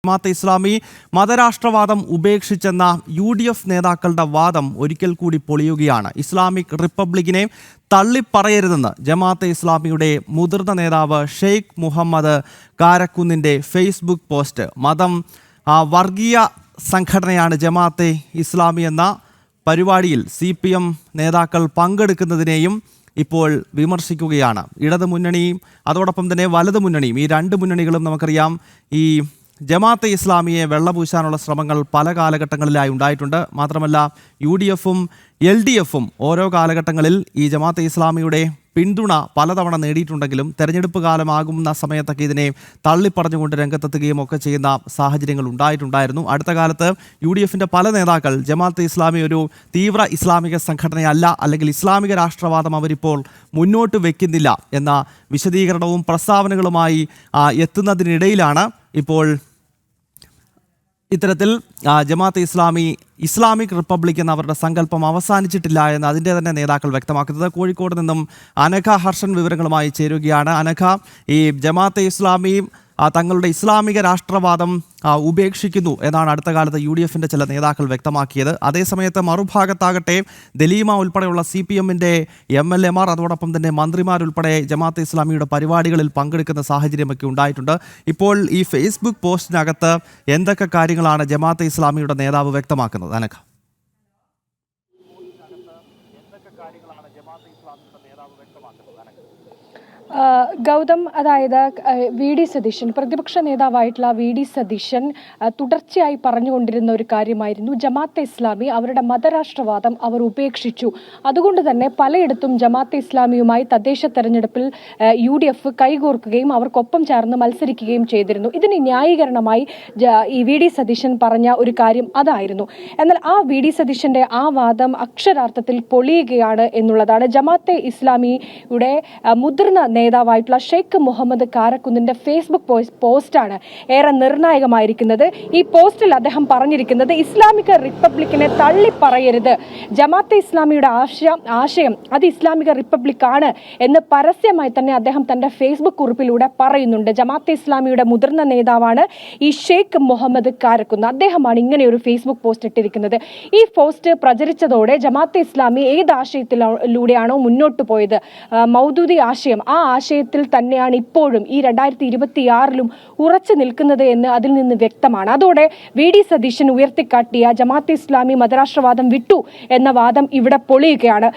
Jamaat-e Islami മതരാഷ്ട്രവാദം ഉപേക്ഷിച്ചെന്ന UDF നേതാക്കളുടെ വാദം ഒരിക്കൽ കൂടി പൊളിയുകയാണ്. ഇസ്ലാമിക് റിപ്പബ്ലിക്കിനെ തള്ളിപ്പറയരുതെന്ന് ജമാഅത്തെ ഇസ്ലാമിയുടെ മുതിർന്ന നേതാവ് ഷെയ്ഖ് മുഹമ്മദ് കാരക്കുന്നിൻ്റെ ഫേസ്ബുക്ക് പോസ്റ്റ്. മതം വർഗീയ സംഘടനയാണ് ജമാഅത്തെ ഇസ്ലാമി എന്ന പരിപാടിയിൽ CPM നേതാക്കൾ പങ്കെടുക്കുന്നതിനെയും ഇപ്പോൾ വിമർശിക്കുകയാണ്. ഇടതു മുന്നണിയും അതോടൊപ്പം തന്നെ വലതു മുന്നണിയും, ഈ രണ്ട് മുന്നണികളും നമുക്കറിയാം ഈ ജമാഅത്തെ ഇസ്ലാമിയെ വെള്ളപൂശാനുള്ള ശ്രമങ്ങൾ പല കാലഘട്ടങ്ങളിലായി ഉണ്ടായിട്ടുണ്ട്. മാത്രമല്ല UDFും LDFും ഓരോ കാലഘട്ടങ്ങളിൽ ഈ ജമാഅത്തെ ഇസ്ലാമിയുടെ പിന്തുണ പലതവണ നേടിയിട്ടുണ്ടെങ്കിലും തെരഞ്ഞെടുപ്പ് കാലമാകുന്ന സമയത്തൊക്കെ ഇതിനെ തള്ളിപ്പറഞ്ഞുകൊണ്ട് രംഗത്തെത്തുകയും ഒക്കെ ചെയ്യുന്ന സാഹചര്യങ്ങൾ ഉണ്ടായിട്ടുണ്ടായിരുന്നു. അടുത്ത കാലത്ത് UDFിൻ്റെ പല നേതാക്കൾ ജമാഅത്തെ ഇസ്ലാമി ഒരു തീവ്ര ഇസ്ലാമിക സംഘടനയല്ല, അല്ലെങ്കിൽ ഇസ്ലാമിക രാഷ്ട്രവാദം അവരിപ്പോൾ മുന്നോട്ട് വെക്കുന്നില്ല എന്ന വിശദീകരണവും പ്രസ്താവനകളുമായി എത്തുന്നതിനിടയിലാണ് ഇപ്പോൾ ഇത്തരത്തിൽ ജമാഅത്തെ ഇസ്ലാമി ഇസ്ലാമിക് റിപ്പബ്ലിക് എന്ന അവരുടെ സങ്കല്പം അവസാനിച്ചിട്ടില്ല എന്ന് അതിൻ്റെ തന്നെ നേതാക്കൾ വ്യക്തമാക്കുന്നത്. കോഴിക്കോട് നിന്നും അനഘ ഹർഷൻ വിവരങ്ങളുമായി ചേരുകയാണ്. അനഘ, ഈ ജമാഅത്തെ ഇസ്ലാമി തങ്ങളുടെ ഇസ്ലാമിക രാഷ്ട്രവാദം ഉപേക്ഷിക്കുന്നു എന്നാണ് അടുത്ത കാലത്ത് UDFിൻ്റെ ചില നേതാക്കൾ വ്യക്തമാക്കിയത്. അതേസമയത്ത് മറുഭാഗത്താകട്ടെ ദലീമ ഉൾപ്പെടെയുള്ള CPMൻ്റെ MLAമാർ അതോടൊപ്പം തന്നെ മന്ത്രിമാരുൾപ്പെടെ ജമാഅത്തെ ഇസ്ലാമിയുടെ പരിപാടികളിൽ പങ്കെടുക്കുന്ന സാഹചര്യമൊക്കെ ഉണ്ടായിട്ടുണ്ട്. ഇപ്പോൾ ഈ ഫേസ്ബുക്ക് പോസ്റ്റിനകത്ത് എന്തൊക്കെ കാര്യങ്ങളാണ് ജമാഅത്തെ ഇസ്ലാമിയുടെ നേതാവ് വ്യക്തമാക്കുന്നത്? അനഘ. ഗൗതം, അതായത് VD സതീശൻ, പ്രതിപക്ഷ നേതാവായിട്ടുള്ള VD സതീശൻ തുടർച്ചയായി പറഞ്ഞുകൊണ്ടിരുന്ന ഒരു കാര്യമായിരുന്നു ജമാഅത്തെ ഇസ്ലാമി അവരുടെ മതരാഷ്ട്രവാദം അവർ ഉപേക്ഷിച്ചു. അതുകൊണ്ട് തന്നെ പലയിടത്തും ജമാഅത്തെ ഇസ്ലാമിയുമായി തദ്ദേശ തെരഞ്ഞെടുപ്പിൽ UDF കൈകോർക്കുകയും അവർക്കൊപ്പം ചേർന്ന് മത്സരിക്കുകയും ചെയ്തിരുന്നു. ഇതിന് ന്യായീകരണമായി ഈ VD സതീശൻ പറഞ്ഞ ഒരു കാര്യം അതായിരുന്നു. എന്നാൽ ആ VD സതീശന്റെ ആ വാദം അക്ഷരാർത്ഥത്തിൽ പൊളിയുകയാണ് എന്നുള്ളതാണ്. ജമാഅത്തെ ഇസ്ലാമിയുടെ മുതിർന്ന നേതാവായിട്ടുള്ള ഷെയ്ഖ് മുഹമ്മദ് കാരക്കുന്നിന്റെ ഫേസ്ബുക്ക് പോസ്റ്റാണ് ഏറെ നിർണായകമായിരിക്കുന്നത്. ഈ പോസ്റ്റിൽ അദ്ദേഹം പറഞ്ഞിരിക്കുന്നത് ഇസ്ലാമിക റിപ്പബ്ലിക്കിനെ തള്ളിപ്പറയരുത്, ജമാഅത്തെ ഇസ്ലാമിയുടെ ആശയം അത് ഇസ്ലാമിക റിപ്പബ്ലിക് ആണ് എന്ന് പരസ്യമായി തന്നെ അദ്ദേഹം തന്റെ ഫേസ്ബുക്ക് കുറിപ്പിലൂടെ പറയുന്നുണ്ട്. ജമാഅത്തെ ഇസ്ലാമിയുടെ മുതിർന്ന നേതാവാണ് ഈ ഷെയ്ഖ് മുഹമ്മദ് കാരക്കുന്ന്. അദ്ദേഹമാണ് ഇങ്ങനെ ഒരു ഫേസ്ബുക്ക് പോസ്റ്റ് ഇട്ടിരിക്കുന്നത്. ഈ പോസ്റ്റ് പ്രചരിച്ചതോടെ ജമാഅത്തെ ഇസ്ലാമി ഏത് ആശയത്തിലൂടെയാണോ മുന്നോട്ട് പോയത്, മൗദൂദി ആശയം, ആ ആശയത്തിൽ തന്നെയാണ് ഇപ്പോഴും ഈ 2026 ഉറച്ചു നിൽക്കുന്നത് എന്ന് അതിൽ നിന്ന് വ്യക്തമാണ്. അതോടെ VD സതീശൻ ഉയർത്തിക്കാട്ടിയ ജമാഅത്തെ ഇസ്ലാമി മതരാഷ്ട്രവാദം വിട്ടു എന്ന വാദം ഇവിടെ പൊളിയുകയാണ്.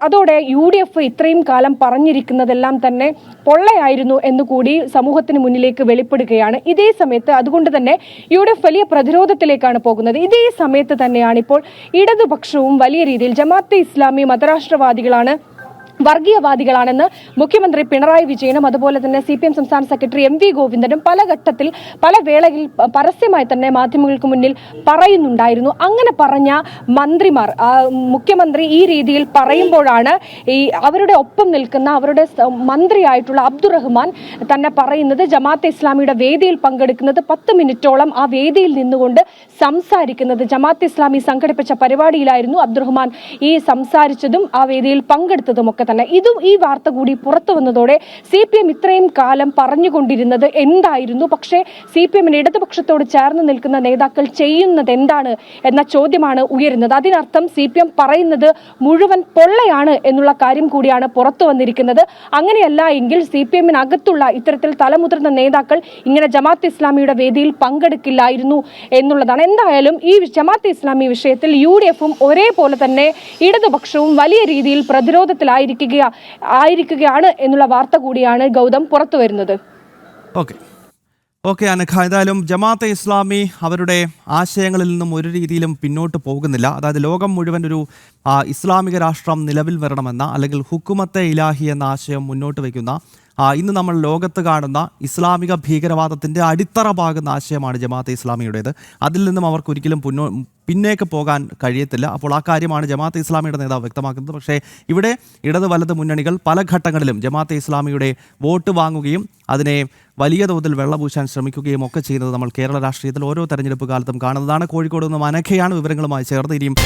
അതോടെ UDF ഇത്രയും കാലം പറഞ്ഞിരിക്കുന്നതെല്ലാം തന്നെ പൊള്ളയായിരുന്നു എന്നുകൂടി സമൂഹത്തിന് മുന്നിലേക്ക് വെളിപ്പെടുകയാണ്. ഇതേ സമയത്ത് അതുകൊണ്ട് തന്നെ UDF വലിയ പ്രതിരോധത്തിലേക്കാണ് പോകുന്നത്. ഇതേ സമയത്ത് തന്നെയാണ് ഇപ്പോൾ ഇടതുപക്ഷവും വലിയ രീതിയിൽ ജമാഅത്തെ ഇസ്ലാമി മതരാഷ്ട്രവാദികളാണ്, വർഗീയവാദികളാണെന്ന് മുഖ്യമന്ത്രി പിണറായി വിജയനും അതുപോലെ തന്നെ CPM സംസ്ഥാന സെക്രട്ടറി MV ഗോവിന്ദനും പല ഘട്ടത്തിൽ പല വേളയിൽ പരസ്യമായി തന്നെ മാധ്യമങ്ങൾക്ക് മുന്നിൽ പറയുന്നുണ്ടായിരുന്നു. അങ്ങനെ പറഞ്ഞ മന്ത്രിമാർ, മുഖ്യമന്ത്രി ഈ രീതിയിൽ പറയുമ്പോഴാണ് ഈ അവരുടെ ഒപ്പം നിൽക്കുന്ന അവരുടെ മന്ത്രിയായിട്ടുള്ള അബ്ദുറഹ്മാൻ തന്നെ പറയുന്നത്, ജമാഅത്തെ ഇസ്ലാമിയുടെ വേദിയിൽ പങ്കെടുക്കുന്നത് 10 മിനിറ്റോളം ആ വേദിയിൽ നിന്നുകൊണ്ട് സംസാരിക്കുന്നത്. ജമാഅത്തെ ഇസ്ലാമി സംഘടിപ്പിച്ച പരിപാടിയിലായിരുന്നു അബ്ദുറഹ്മാൻ ഈ സംസാരിച്ചതും ആ വേദിയിൽ പങ്കെടുത്തതും ഒക്കെ തന്നെ. ഇതും ഈ വാർത്ത കൂടി പുറത്തു വന്നതോടെ CPM ഇത്രയും കാലം പറഞ്ഞുകൊണ്ടിരുന്നത് എന്തായിരുന്നു, പക്ഷേ CPMന് ഇടതുപക്ഷത്തോട് ചേർന്ന് നിൽക്കുന്ന നേതാക്കൾ ചെയ്യുന്നത് എന്താണ് എന്ന ചോദ്യമാണ് ഉയരുന്നത്. അതിനർത്ഥം CPM പറയുന്നത് മുഴുവൻ പൊള്ളയാണ് എന്നുള്ള കാര്യം കൂടിയാണ് പുറത്തു വന്നിരിക്കുന്നത്. അങ്ങനെയല്ല എങ്കിൽ CPMനകത്തുള്ള ഇത്തരത്തിൽ തലമുതിർന്ന നേതാക്കൾ ഇങ്ങനെ ജമാഅത്തെ ഇസ്ലാമിയുടെ വേദിയിൽ പങ്കെടുക്കില്ലായിരുന്നു എന്നുള്ളതാണ്. എന്തായാലും ഈ ജമാഅത്തെ ഇസ്ലാമി വിഷയത്തിൽ UDFും ഒരേപോലെ തന്നെ ഇടതുപക്ഷവും വലിയ രീതിയിൽ പ്രതിരോധത്തിലായിരിക്കുകയാണ് എന്നുള്ള വാർത്ത കൂടിയാണ് ഗൗതം പുറത്തു വരുന്നത്. ഓക്കെ അനഘ, ഏതായാലും ജമാഅത്തെ ഇസ്ലാമി അവരുടെ ആശയങ്ങളിൽ നിന്നും ഒരു രീതിയിലും പിന്നോട്ട് പോകുന്നില്ല. അതായത് ലോകം മുഴുവൻ ഒരു ഇസ്ലാമിക രാഷ്ട്രം നിലവിൽ വരണമെന്ന, അല്ലെങ്കിൽ ഹുക്കുമത്തെ ഇലാഹി എന്ന ആശയം മുന്നോട്ട് വയ്ക്കുന്ന, ഇന്ന് നമ്മൾ ലോകത്ത് കാണുന്ന ഇസ്ലാമിക ഭീകരവാദത്തിൻ്റെ അടിത്തറ പാകുന്ന ആശയമാണ് ജമാഅത്തെ ഇസ്ലാമിയുടേത്. അതിൽ നിന്നും അവർക്ക് ഒരിക്കലും പിന്നേക്ക് പോകാൻ കഴിയത്തില്ല. അപ്പോൾ ആ കാര്യമാണ് ജമാഅത്തെ ഇസ്ലാമിയുടെ നേതാവ് വ്യക്തമാക്കുന്നത്. പക്ഷേ ഇവിടെ ഇടത് വലത് മുന്നണികൾ പല ഘട്ടങ്ങളിലും ജമാഅത്തെ ഇസ്ലാമിയുടെ വോട്ട് വാങ്ങുകയും അതിനെ വലിയ തോതിൽ വെള്ളപൂശാൻ ശ്രമിക്കുകയും ഒക്കെ ചെയ്യുന്നത് നമ്മൾ കേരള രാഷ്ട്രീയത്തിൽ ഓരോ തെരഞ്ഞെടുപ്പ് കാലത്തും കാണുന്നതാണ്. കോഴിക്കോട് നിന്നും അനഘയാണ് വിവരങ്ങളുമായി ചേർന്ന്. ഇനിയും